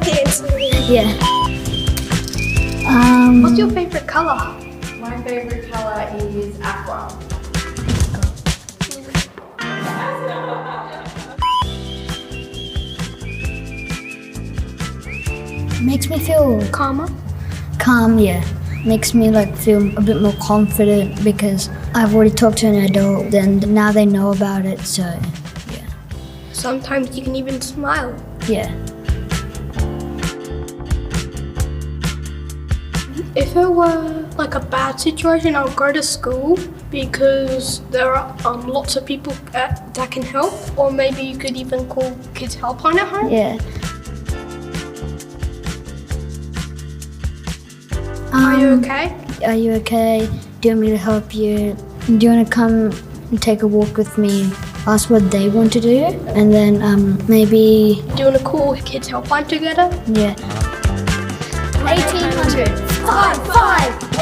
kids. Yeah. What's your favourite colour? My favourite colour is aqua. Makes me feel Calmer. calm, yeah. Makes me like feel a bit more confident because I've already talked to an adult and now they know about it, so yeah. Sometimes you can even smile. Yeah. If it were like a bad situation, I'll go to school because there are lots of people that can help. Or maybe you could even call Kids Helpline at home. Yeah. Are you okay? Are you okay? Do you want me to help you? Do you want to come and take a walk with me? Ask what they want to do, and then maybe, Do you want to call Kids Helpline together? yeah. 1800. 5, 5.